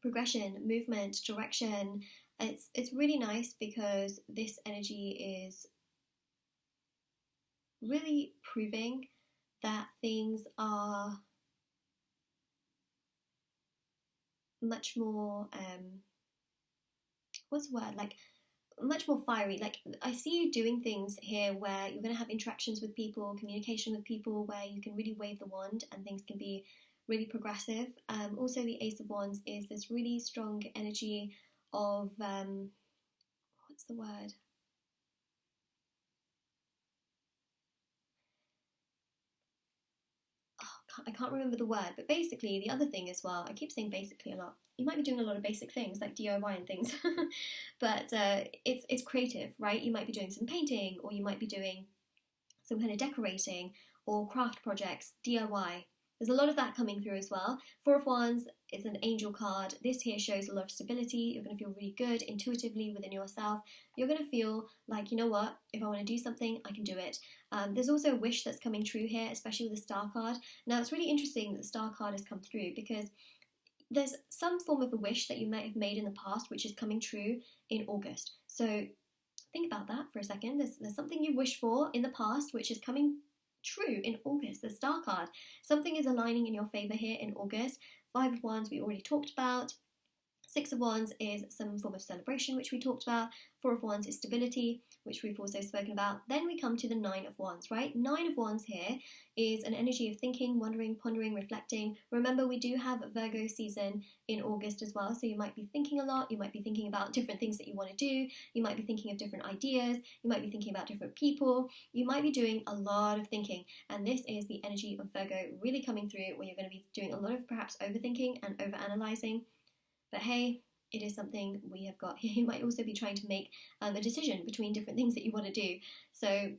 progression, movement, direction. It's really nice because this energy is really proving that things are much more what's the word, like much more fiery. Like, I see you doing things here where you're going to have interactions with people, communication with people, where you can really wave the wand and things can be really progressive. Also, the Ace of Wands is this really strong energy of what's the word? I can't remember the word, but basically the other thing as well, I keep saying basically a lot. You might be doing a lot of basic things like DIY and things, but it's creative, right? You might be doing some painting, or you might be doing some kind of decorating or craft projects, DIY. There's a lot of that coming through as well. Four of Wands is an angel card. This here shows a lot of stability. You're going to feel really good intuitively within yourself. You're going to feel like, you know what, if I want to do something, I can do it. There's also a wish that's coming true here, especially with the Star card. Now, it's really interesting that the Star card has come through because there's some form of a wish that you might have made in the past which is coming true in August. So think about that for a second. There's something you wished for in the past which is coming true in August. The Star card. Something is aligning in your favor here in August. Five of Wands we already talked about. Six of Wands is some form of celebration, which we talked about. Four of Wands is stability, which we've also spoken about. Then we come to the Nine of Wands, right? Nine of Wands here is an energy of thinking, wondering, pondering, reflecting. Remember, we do have Virgo season in August as well, so you might be thinking a lot. You might be thinking about different things that you want to do. You might be thinking of different ideas. You might be thinking about different people. You might be doing a lot of thinking, and this is the energy of Virgo really coming through, where you're going to be doing a lot of perhaps overthinking and overanalyzing. But hey, it is something we have got here. You might also be trying to make a decision between different things that you want to do. So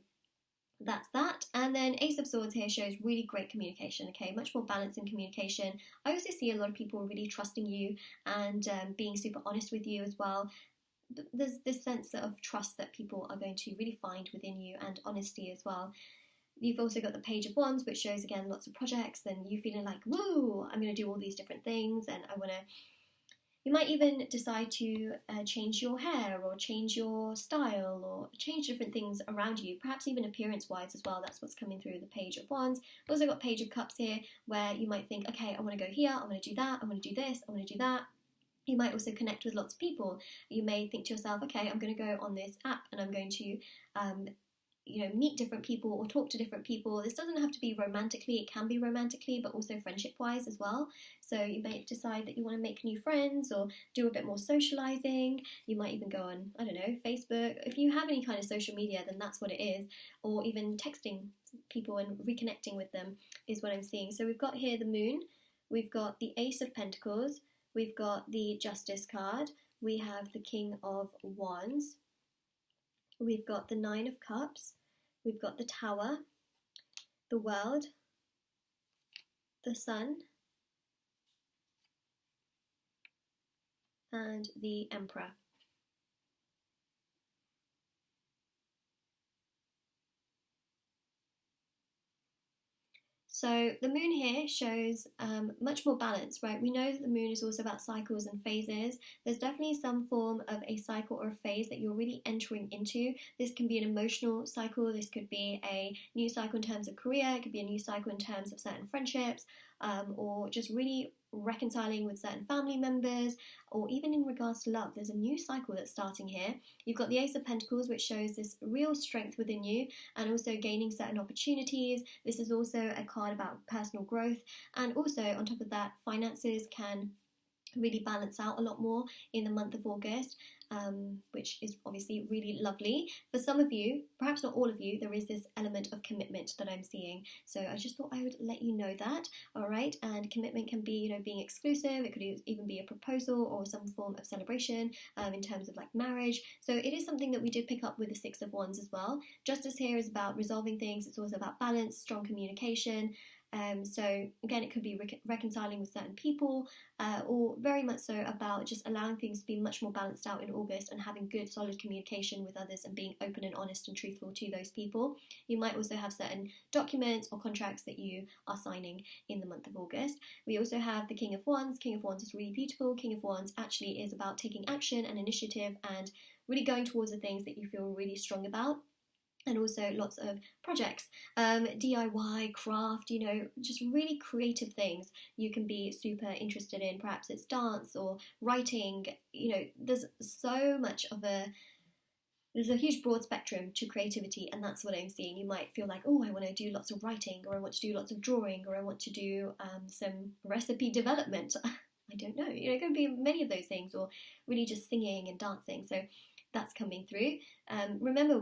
that's that. And then Ace of Swords here shows really great communication, okay? Much more balance in communication. I also see a lot of people really trusting you and being super honest with you as well. There's this sense of trust that people are going to really find within you, and honesty as well. You've also got the Page of Wands, which shows, again, lots of projects and you feeling like, woo, I'm going to do all these different things and I want to. You might even decide to change your hair or change your style or change different things around you, perhaps even appearance-wise as well. That's what's coming through the Page of Wands. We've also got Page of Cups here, where you might think, okay, I want to go here, I want to do that, I want to do this, I want to do that. You might also connect with lots of people. You may think to yourself, okay, I'm going to go on this app and I'm going to meet different people or talk to different people. This doesn't have to be romantically, it can be romantically, but also friendship-wise as well. So you may decide that you want to make new friends or do a bit more socializing. You might even go on, I don't know, Facebook. If you have any kind of social media, then that's what it is. Or even texting people and reconnecting with them is what I'm seeing. So we've got here the Moon, we've got the Ace of Pentacles, we've got the Justice card, we have the King of Wands, we've got the Nine of Cups, we've got the Tower, the World, the Sun, and the Emperor. So the Moon here shows much more balance, right? We know that the Moon is also about cycles and phases. There's definitely some form of a cycle or a phase that you're really entering into. This can be an emotional cycle. This could be a new cycle in terms of career. It could be a new cycle in terms of certain friendships, or just really reconciling with certain family members, or even in regards to love. There's a new cycle that's starting here. You've got the Ace of Pentacles, which shows this real strength within you and also gaining certain opportunities. This is also a card about personal growth, and also on top of that, finances can really balance out a lot more in the month of August, which is obviously really lovely. For some of you, perhaps not all of you, there is this element of commitment that I'm seeing. So I just thought I would let you know that, all right? And commitment can be, being exclusive. It could even be a proposal or some form of celebration in terms of like marriage. So it is something that we did pick up with the Six of Wands as well. Justice here is about resolving things. It's also about balance, strong communication. So again, it could be reconciling with certain people, or very much so about just allowing things to be much more balanced out in August and having good solid communication with others and being open and honest and truthful to those people. You might also have certain documents or contracts that you are signing in the month of August. We also have the King of Wands. King of Wands is really beautiful. King of Wands actually is about taking action and initiative and really going towards the things that you feel really strong about. And also lots of projects, DIY, craft, just really creative things you can be super interested in. Perhaps it's dance or writing. There's so much of a there's a huge broad spectrum to creativity, and that's what I'm seeing. You might feel like, oh, I want to do lots of writing, or I want to do lots of drawing, or I want to do some recipe development. I don't know, it could be many of those things, or really just singing and dancing. So that's coming through. Remember,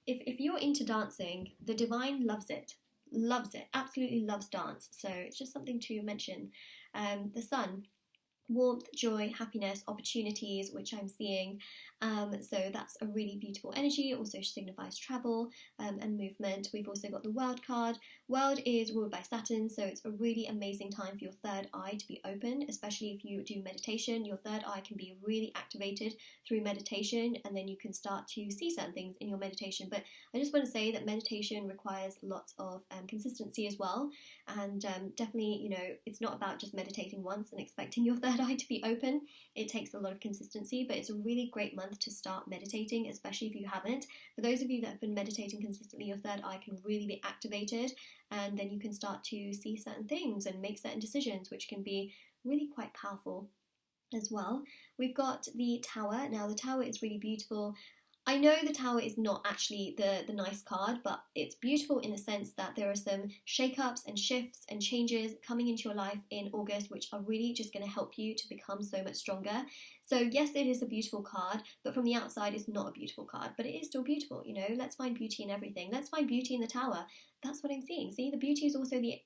if you're into dancing, the divine loves it, absolutely loves dance. So it's just something to mention. The sun, warmth, joy, happiness, opportunities, which I'm seeing. So that's a really beautiful energy. It also signifies travel and movement. We've also got the World card. World is ruled by Saturn, so it's a really amazing time for your third eye to be open, especially if you do meditation. Your third eye can be really activated through meditation, and then you can start to see certain things in your meditation. But I just want to say that meditation requires lots of consistency as well, and definitely, it's not about just meditating once and expecting your third eye to be open. It takes a lot of consistency, but it's a really great month to start meditating, especially if you haven't. For those of you that have been meditating consistently, your third eye can really be activated, and then you can start to see certain things and make certain decisions, which can be really quite powerful as well. We've got the Tower. Now, the Tower is really beautiful. I know the Tower is not actually the nice card, but it's beautiful in the sense that there are some shake-ups and shifts and changes coming into your life in August, which are really just going to help you to become so much stronger. So yes, it is a beautiful card, but from the outside it's not a beautiful card, but it is still beautiful. Let's find beauty in everything. Let's find beauty in the Tower. That's what I'm seeing. See, the beauty is also the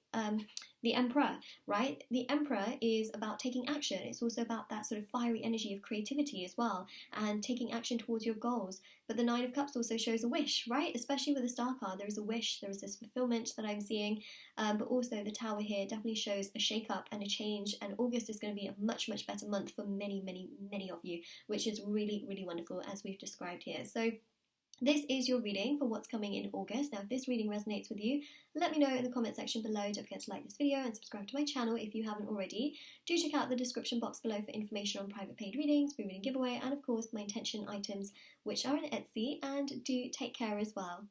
Emperor, right? The Emperor is about taking action. It's also about that sort of fiery energy of creativity as well, and taking action towards your goals. But the Nine of Cups also shows a wish, right? Especially with the Star card, there is a wish, there is this fulfillment that I'm seeing. But also the Tower here definitely shows a shake-up and a change, and August is going to be a much, much better month for many, many, many of you, which is really, really wonderful, as we've described here. So this is your reading for what's coming in August. Now, if this reading resonates with you, let me know in the comment section below. Don't forget to like this video and subscribe to my channel if you haven't already. Do check out the description box below for information on private paid readings, free reading giveaway, and of course my intention items, which are on Etsy. And do take care as well.